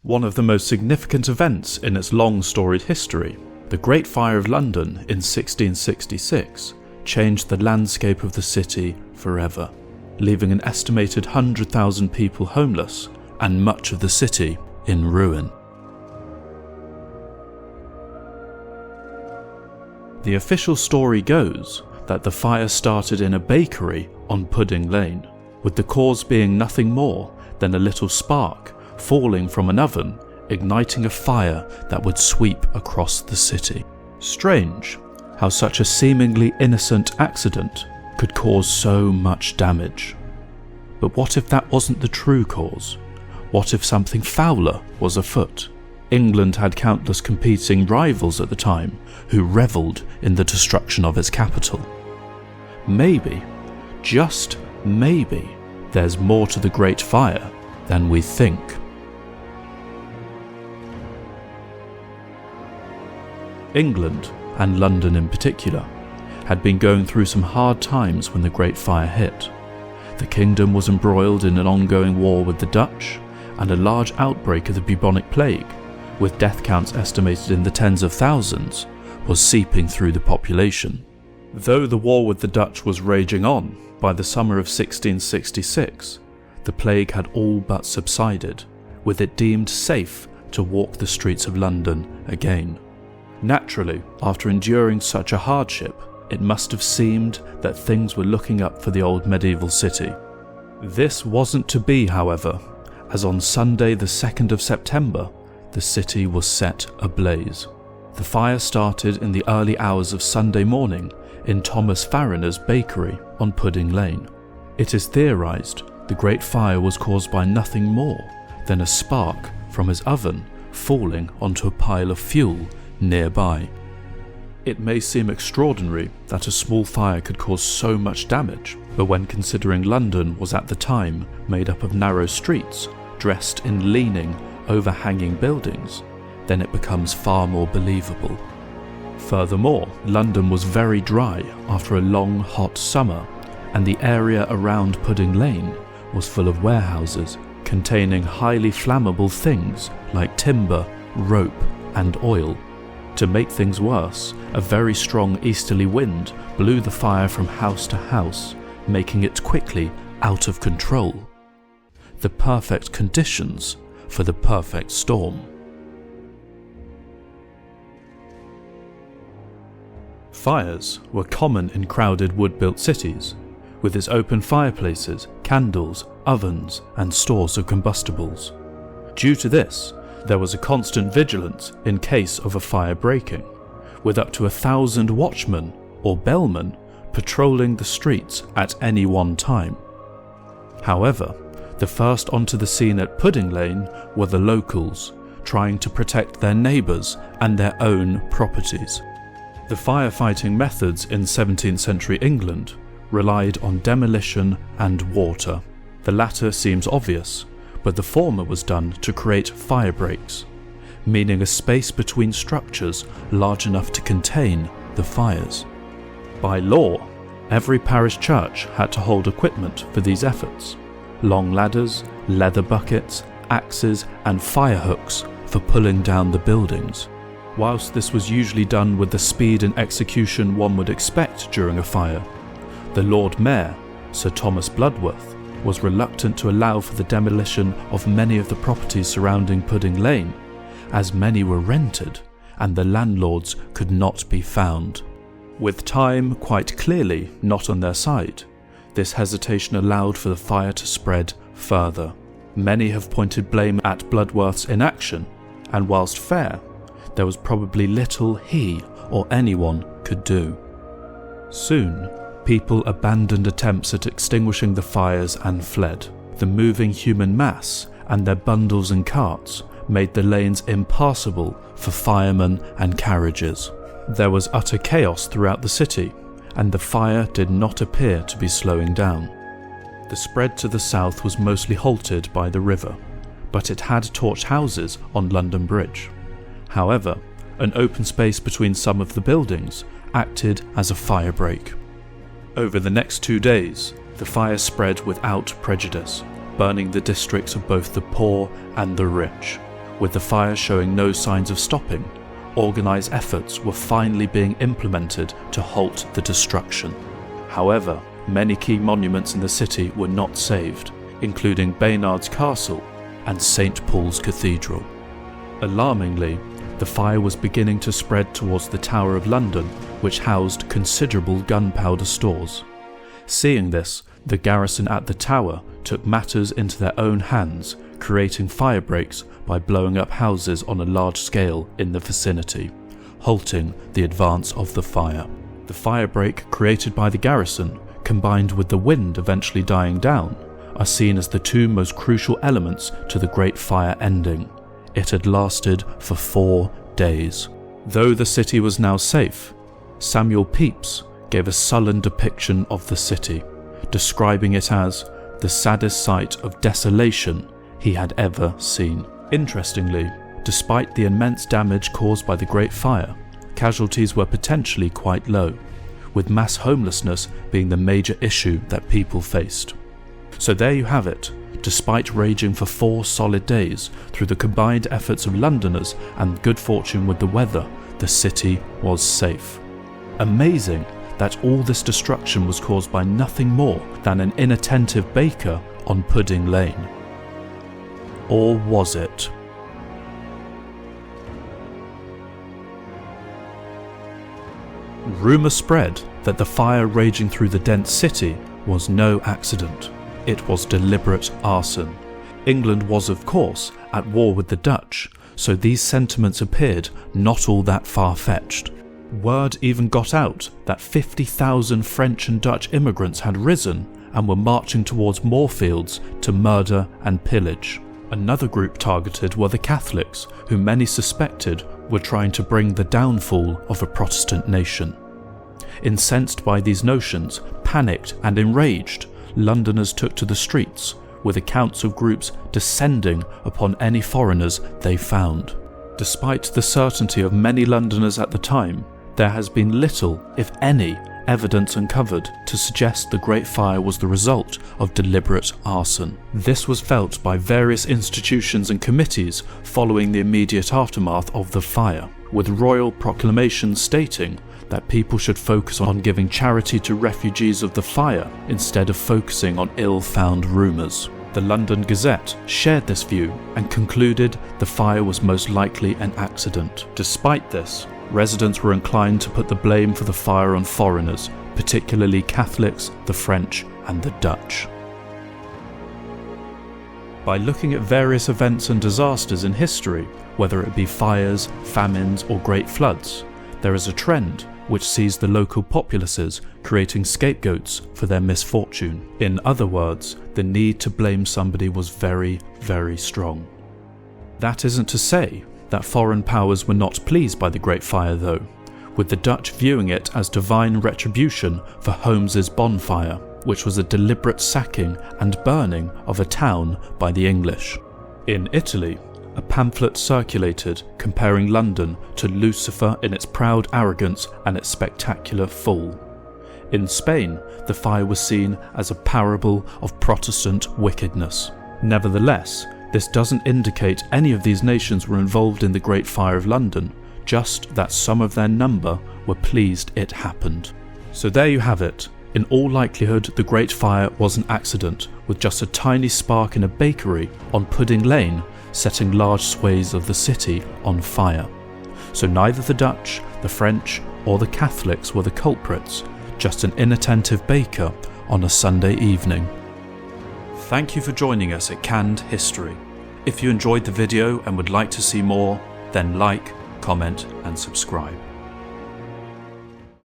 One of the most significant events in its long storied history, the Great Fire of London in 1666, changed the landscape of the city forever, leaving an estimated 100,000 people homeless and much of the city in ruin. The official story goes that the fire started in a bakery on Pudding Lane, with the cause being nothing more than a little spark falling from an oven, igniting a fire that would sweep across the city. Strange how such a seemingly innocent accident could cause so much damage. But what if that wasn't the true cause? What if something fouler was afoot? England had countless competing rivals at the time who revelled in the destruction of its capital. Maybe, just maybe, there's more to the Great Fire than we think. England, and London in particular, had been going through some hard times when the Great Fire hit. The kingdom was embroiled in an ongoing war with the Dutch, and a large outbreak of the bubonic plague, with death counts estimated in the tens of thousands, was seeping through the population. Though the war with the Dutch was raging on, by the summer of 1666, the plague had all but subsided, with it deemed safe to walk the streets of London again. Naturally, after enduring such a hardship, it must have seemed that things were looking up for the old medieval city. This wasn't to be, however, as on Sunday the 2nd of September, the city was set ablaze. The fire started in the early hours of Sunday morning in Thomas Farriner's bakery on Pudding Lane. It is theorised the Great Fire was caused by nothing more than a spark from his oven falling onto a pile of fuel nearby. It may seem extraordinary that a small fire could cause so much damage, but when considering London was at the time made up of narrow streets, dressed in leaning, overhanging buildings, then it becomes far more believable. Furthermore, London was very dry after a long, hot summer, and the area around Pudding Lane was full of warehouses containing highly flammable things like timber, rope, and oil. To make things worse, a very strong easterly wind blew the fire from house to house, making it quickly out of control. The perfect conditions for the perfect storm. Fires were common in crowded wood-built cities, with its open fireplaces, candles, ovens, and stores of combustibles. Due to this, there was a constant vigilance in case of a fire breaking, with up to 1,000 watchmen or bellmen patrolling the streets at any one time. However, the first onto the scene at Pudding Lane were the locals, trying to protect their neighbours and their own properties. The firefighting methods in 17th century England relied on demolition and water. The latter seems obvious, but the former was done to create fire breaks, meaning a space between structures large enough to contain the fires. By law, every parish church had to hold equipment for these efforts: long ladders, leather buckets, axes, and fire hooks for pulling down the buildings. Whilst this was usually done with the speed and execution one would expect during a fire, the Lord Mayor, Sir Thomas Bloodworth, was reluctant to allow for the demolition of many of the properties surrounding Pudding Lane, as many were rented and the landlords could not be found. With time quite clearly not on their side, this hesitation allowed for the fire to spread further. Many have pointed blame at Bloodworth's inaction, and whilst fair, there was probably little he or anyone could do. Soon, people abandoned attempts at extinguishing the fires and fled. The moving human mass and their bundles and carts made the lanes impassable for firemen and carriages. There was utter chaos throughout the city, and the fire did not appear to be slowing down. The spread to the south was mostly halted by the river, but it had torched houses on London Bridge. However, an open space between some of the buildings acted as a fire break. Over the next 2 days, the fire spread without prejudice, burning the districts of both the poor and the rich, With the fire showing no signs of stopping, organised efforts were finally being implemented to halt the destruction. However, many key monuments in the city were not saved, including Baynard's Castle and St. Paul's Cathedral. Alarmingly, the fire was beginning to spread towards the Tower of London, which housed considerable gunpowder stores. Seeing this, the garrison at the tower took matters into their own hands, creating fire breaks by blowing up houses on a large scale in the vicinity, halting the advance of the fire. The fire break created by the garrison, combined with the wind eventually dying down, are seen as the two most crucial elements to the Great Fire ending. It had lasted for 4 days. Though the city was now safe, Samuel Pepys gave a sullen depiction of the city, describing it as the saddest sight of desolation he had ever seen. Interestingly, despite the immense damage caused by the Great Fire, casualties were potentially quite low, with mass homelessness being the major issue that people faced. So there you have it. Despite raging for 4 solid days, through the combined efforts of Londoners and good fortune with the weather, the city was safe. Amazing that all this destruction was caused by nothing more than an inattentive baker on Pudding Lane. Or was it? Rumour spread that the fire raging through the dense city was no accident. It was deliberate arson. England was, of course, at war with the Dutch, so these sentiments appeared not all that far-fetched. Word even got out that 50,000 French and Dutch immigrants had risen and were marching towards Moorfields to murder and pillage. Another group targeted were the Catholics, who many suspected were trying to bring the downfall of a Protestant nation. Incensed by these notions, panicked and enraged, Londoners took to the streets, with accounts of groups descending upon any foreigners they found. Despite the certainty of many Londoners at the time, there has been little, if any, evidence uncovered to suggest the Great Fire was the result of deliberate arson. This was felt by various institutions and committees following the immediate aftermath of the fire, with royal proclamations stating that people should focus on giving charity to refugees of the fire instead of focusing on ill-found rumours. The London Gazette shared this view and concluded the fire was most likely an accident. Despite this, residents were inclined to put the blame for the fire on foreigners, particularly Catholics, the French and the Dutch. By looking at various events and disasters in history, whether it be fires, famines or great floods, there is a trend which sees the local populaces creating scapegoats for their misfortune. In other words, the need to blame somebody was very, very strong. That isn't to say that foreign powers were not pleased by the Great Fire though, with the Dutch viewing it as divine retribution for Holmes's bonfire, which was a deliberate sacking and burning of a town by the English. In Italy, a pamphlet circulated comparing London to Lucifer in its proud arrogance and its spectacular fall. In Spain, the fire was seen as a parable of Protestant wickedness. Nevertheless, this doesn't indicate any of these nations were involved in the Great Fire of London, just that some of their number were pleased it happened. So there you have it. In all likelihood, the Great Fire was an accident, with just a tiny spark in a bakery on Pudding Lane setting large swathes of the city on fire. So neither the Dutch, the French or the Catholics were the culprits, just an inattentive baker on a Sunday evening. Thank you for joining us at Canned History. If you enjoyed the video and would like to see more, then like, comment and subscribe.